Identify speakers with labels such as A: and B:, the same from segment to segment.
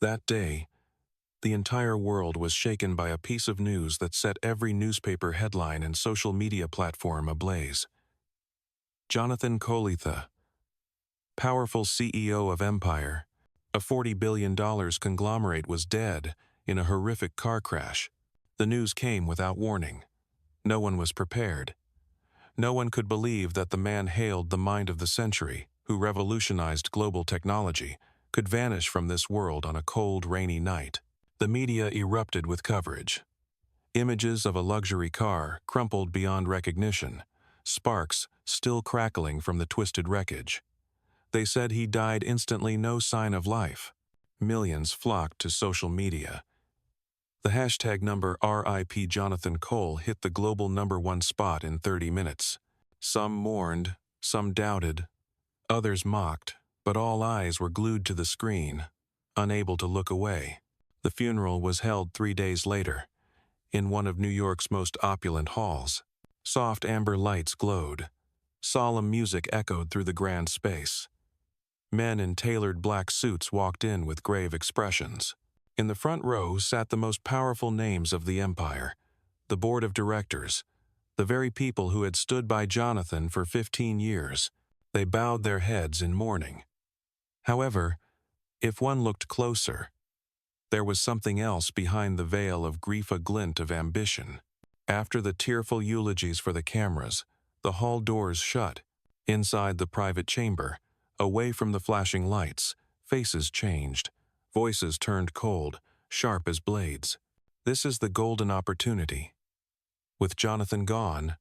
A: That day, the entire world was shaken by a piece of news that set every newspaper headline and social media platform ablaze. Jonathan Kolitha, powerful CEO of Empire, a $40 billion conglomerate, was dead in a horrific car crash. The news came without warning. No one was prepared. No one could believe that the man hailed the mind of the century, who revolutionized global technology, could vanish from this world on a cold, rainy night. The media erupted with coverage. Images of a luxury car crumpled beyond recognition, sparks still crackling from the twisted wreckage. They said he died instantly, no sign of life. Millions flocked to social media. The hashtag number RIP Jonathan Cole hit the global #1 spot in 30 minutes. Some mourned, some doubted, others mocked, but all eyes were glued to the screen, unable to look away. The funeral was held 3 days later, in one of New York's most opulent halls. Soft amber lights glowed. Solemn music echoed through the grand space. Men in tailored black suits walked in with grave expressions. In the front row sat the most powerful names of the empire, the board of directors, the very people who had stood by Jonathan for 15 years. They bowed their heads in mourning. However, if one looked closer, there was something else behind the veil of grief, a glint of ambition. After the tearful eulogies for the cameras, the hall doors shut. Inside the private chamber, away from the flashing lights, faces changed. Voices turned cold, sharp as blades. This is the golden opportunity. With Jonathan gone,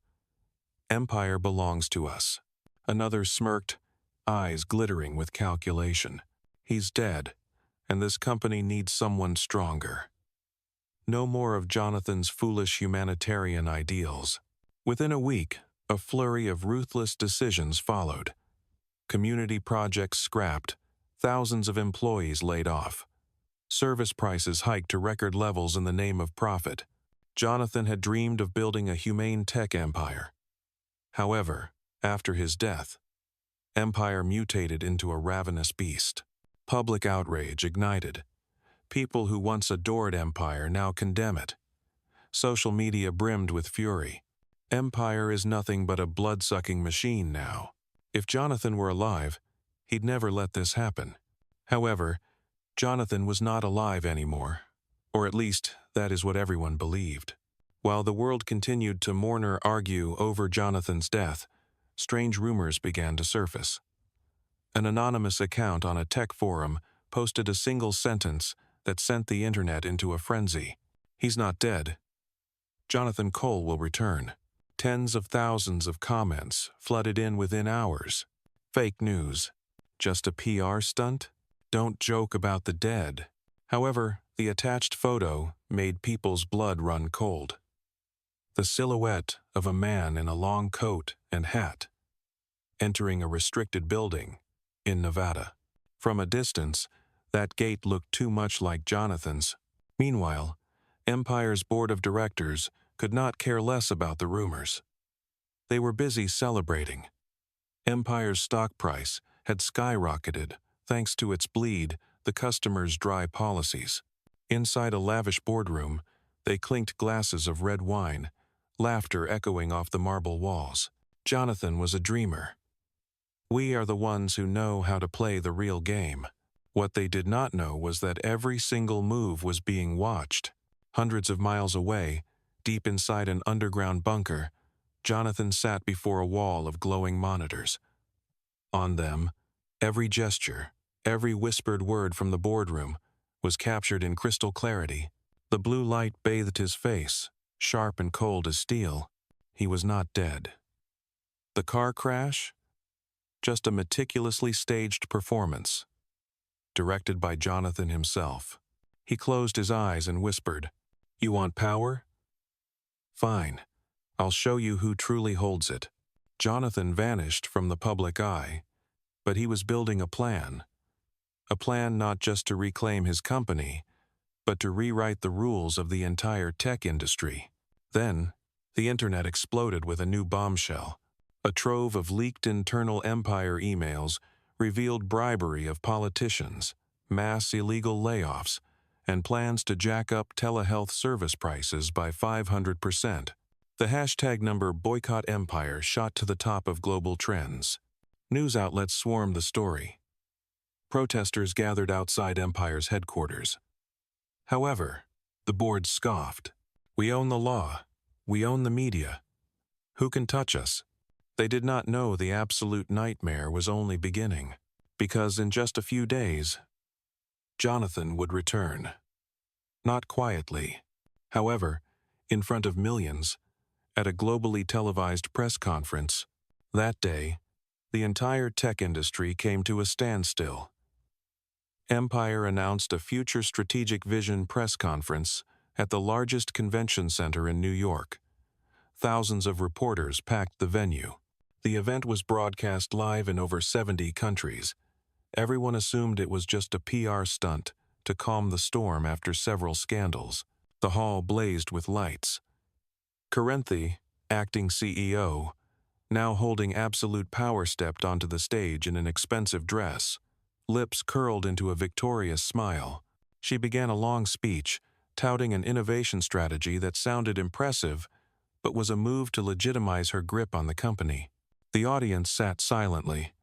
A: Empire belongs to us. Another smirked, eyes glittering with calculation. He's dead, and this company needs someone stronger. No more of Jonathan's foolish humanitarian ideals. Within a week, a flurry of ruthless decisions followed. Community projects scrapped, thousands of employees laid off. Service prices hiked to record levels in the name of profit. Jonathan had dreamed of building a humane tech empire. However, after his death, Empire mutated into a ravenous beast. Public outrage ignited. People who once adored Empire now condemn it. Social media brimmed with fury. Empire is nothing but a blood-sucking machine now. If Jonathan were alive, he'd never let this happen. However, Jonathan was not alive anymore, or at least that is what everyone believed. While the world continued to mourn or argue over Jonathan's death, strange rumors began to surface. An anonymous account on a tech forum posted a single sentence that sent the internet into a frenzy. "He's not dead. Jonathan Cole will return." Tens of thousands of comments flooded in within hours. Fake news. Just a PR stunt? Don't joke about the dead. However, the attached photo made people's blood run cold. The silhouette of a man in a long coat and hat, entering a restricted building in Nevada. From a distance, that gate looked too much like Jonathan's. Meanwhile, Empire's board of directors could not care less about the rumors. They were busy celebrating. Empire's stock price had skyrocketed thanks to its bleed the customer's dry policies. Inside a lavish boardroom, they clinked glasses of red wine, laughter echoing off the marble walls. Jonathan was a dreamer. We are the ones who know how to play the real game. What they did not know was that every single move was being watched. Hundreds of miles away, deep inside an underground bunker, Jonathan sat before a wall of glowing monitors. On them, every gesture, every whispered word from the boardroom was captured in crystal clarity. The blue light bathed his face, sharp and cold as steel. He was not dead. The car crash? Just a meticulously staged performance, directed by Jonathan himself. He closed his eyes and whispered, "You want power? Fine. I'll show you who truly holds it." Jonathan vanished from the public eye, but he was building a plan. A plan not just to reclaim his company, but to rewrite the rules of the entire tech industry. Then, the internet exploded with a new bombshell. A trove of leaked internal Empire emails revealed bribery of politicians, mass illegal layoffs, and plans to jack up telehealth service prices by 500%. The hashtag number Boycott Empire shot to the top of global trends. News outlets swarmed the story. Protesters gathered outside Empire's headquarters. However, the board scoffed. "We own the law. We own the media. Who can touch us?" They did not know the absolute nightmare was only beginning, because in just a few days, Jonathan would return. Not quietly, however, in front of millions, at a globally televised press conference. That day, the entire tech industry came to a standstill. Empire announced a future strategic vision press conference at the largest convention center in New York. Thousands of reporters packed the venue. The event was broadcast live in over 70 countries. Everyone assumed it was just a PR stunt to calm the storm after several scandals. The hall blazed with lights. Carenthi, acting CEO, now holding absolute power, stepped onto the stage in an expensive dress. Lips curled into a victorious smile. She began a long speech, touting an innovation strategy that sounded impressive, but was a move to legitimize her grip on the company. The audience sat silently,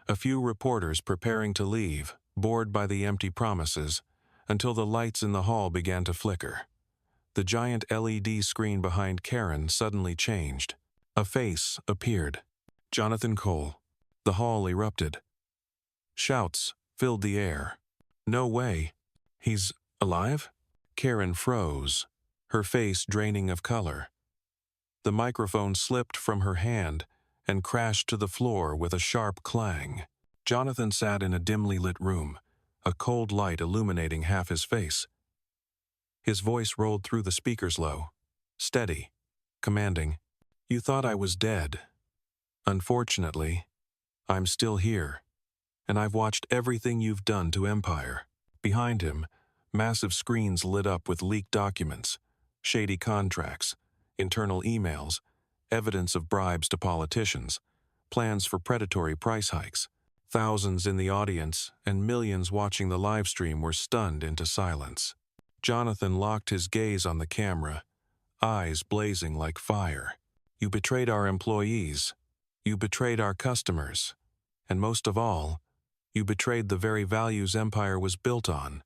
A: a few reporters preparing to leave, bored by the empty promises, until the lights in the hall began to flicker. The giant LED screen behind Karen suddenly changed. A face appeared. Jonathan Cole. The hall erupted. Shouts filled the air. "No way. He's alive?" Karen froze, her face draining of color. The microphone slipped from her hand and crashed to the floor with a sharp clang. Jonathan sat in a dimly lit room, a cold light illuminating half his face. His voice rolled through the speakers low, steady, commanding. "You thought I was dead. Unfortunately, I'm still here, and I've watched everything you've done to Empire." Behind him, massive screens lit up with leaked documents, shady contracts, internal emails, evidence of bribes to politicians, plans for predatory price hikes. Thousands in the audience and millions watching the live stream were stunned into silence. Jonathan locked his gaze on the camera, eyes blazing like fire. "You betrayed our employees. You betrayed our customers. And most of all, you betrayed the very values Empire was built on.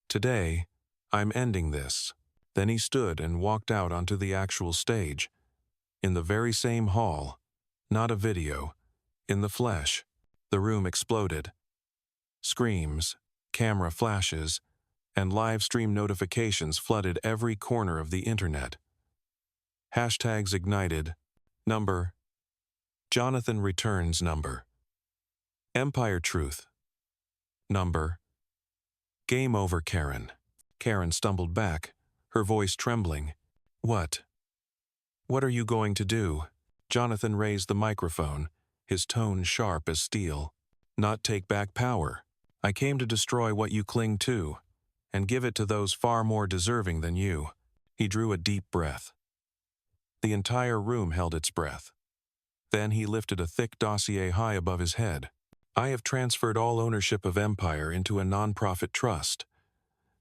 A: Today, I'm ending this." Then he stood and walked out onto the actual stage. In the very same hall, not a video, in the flesh, the room exploded. Screams, camera flashes, and live stream notifications flooded every corner of the internet. Hashtags ignited. Number. Jonathan returns. Number. Empire truth. Number. Game over, Karen. Karen stumbled back, her voice trembling. "What? What are you going to do?" Jonathan raised the microphone, his tone sharp as steel. "Not take back power. I came to destroy what you cling to, and give it to those far more deserving than you." He drew a deep breath. The entire room held its breath. Then he lifted a thick dossier high above his head. "I have transferred all ownership of Empire into a non-profit trust.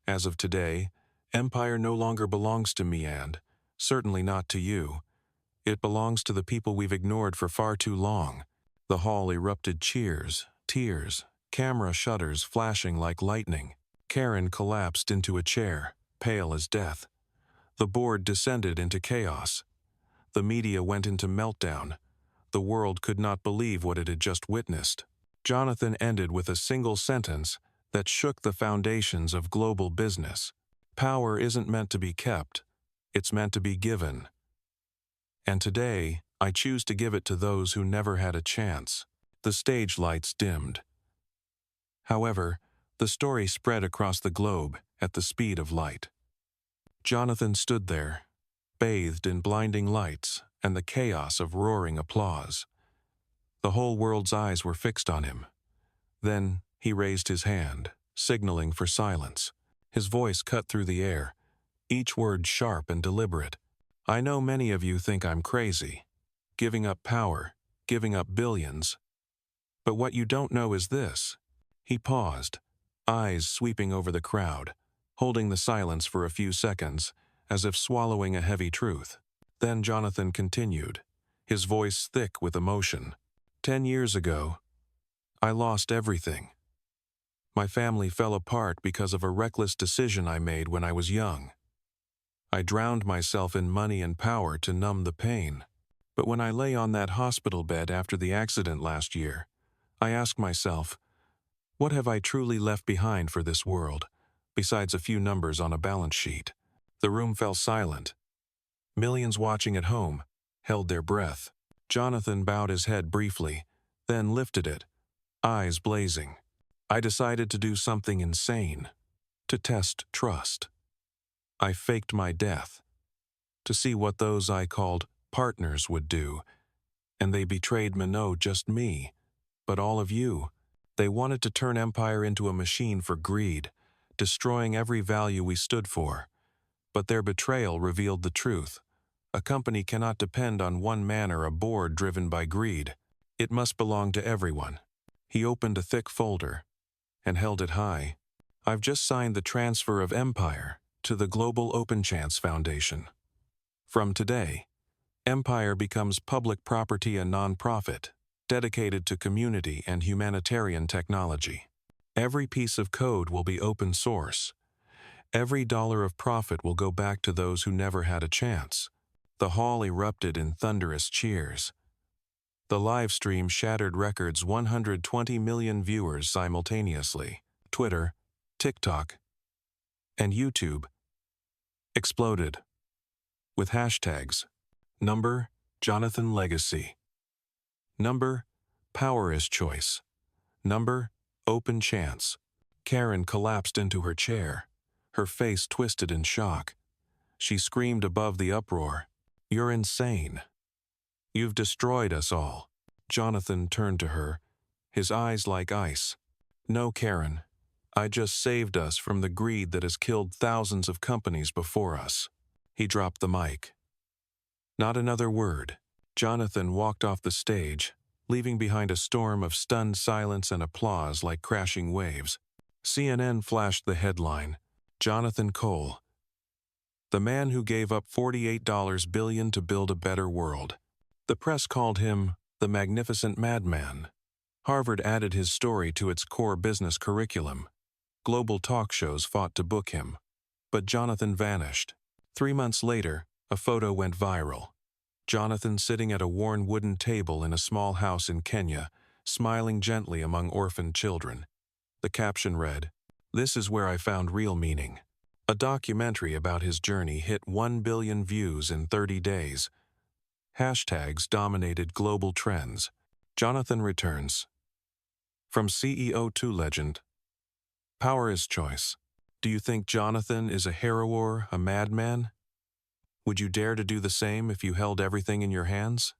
A: As of today, Empire no longer belongs to me and, certainly not to you. It belongs to the people we've ignored for far too long." The hall erupted cheers, tears, camera shutters flashing like lightning. Karen collapsed into a chair, pale as death. The board descended into chaos. The media went into meltdown. The world could not believe what it had just witnessed. Jonathan ended with a single sentence that shook the foundations of global business. "Power isn't meant to be kept. It's meant to be given. And today, I choose to give it to those who never had a chance." The stage lights dimmed. However, the story spread across the globe at the speed of light. Jonathan stood there, bathed in blinding lights and the chaos of roaring applause. The whole world's eyes were fixed on him. Then he raised his hand, signaling for silence. His voice cut through the air, each word sharp and deliberate. "I know many of you think I'm crazy, giving up power, giving up billions. But what you don't know is this." He paused, eyes sweeping over the crowd, holding the silence for a few seconds, as if swallowing a heavy truth. Then Jonathan continued, his voice thick with emotion. 10 years ago, I lost everything. My family fell apart because of a reckless decision I made when I was young. I drowned myself in money and power to numb the pain. But when I lay on that hospital bed after the accident last year, I asked myself, what have I truly left behind for this world, besides a few numbers on a balance sheet? The room fell silent. Millions watching at home held their breath. Jonathan bowed his head briefly, then lifted it, eyes blazing. I decided to do something insane, to test trust. I faked my death, to see what those I called partners would do, and they betrayed not just me, but all of you. They wanted to turn Empire into a machine for greed, destroying every value we stood for. But their betrayal revealed the truth. A company cannot depend on one man or a board driven by greed. It must belong to everyone. He opened a thick folder and held it high. I've just signed the transfer of Empire to the Global Open Chance Foundation. From today, Empire becomes public property and non-profit, dedicated to community and humanitarian technology. Every piece of code will be open source. Every dollar of profit will go back to those who never had a chance. The hall erupted in thunderous cheers. The live stream shattered records: 120 million viewers simultaneously. Twitter, TikTok, and YouTube exploded with hashtags: number, Jonathan Legacy; number, Power is Choice; number, Open Chance. Karen collapsed into her chair, her face twisted in shock. She screamed above the uproar, "You're insane. You've destroyed us all." Jonathan turned to her, his eyes like ice. "No, Karen. I just saved us from the greed that has killed thousands of companies before us." He dropped the mic. Not another word. Jonathan walked off the stage, leaving behind a storm of stunned silence and applause like crashing waves. CNN flashed the headline, "Jonathan Cole, the man who gave up $48 billion to build a better world." The press called him the magnificent madman. Harvard added his story to its core business curriculum. Global talk shows fought to book him. But Jonathan vanished. 3 months later, a photo went viral. Jonathan sitting at a worn wooden table in a small house in Kenya, smiling gently among orphaned children. The caption read, "This is where I found real meaning." A documentary about his journey hit 1 billion views in 30 days. Hashtags dominated global trends. Jonathan returns. From CEO2 legend, Power is Choice. Do you think Jonathan is a hero or a madman? Would you dare to do the same if you held everything in your hands?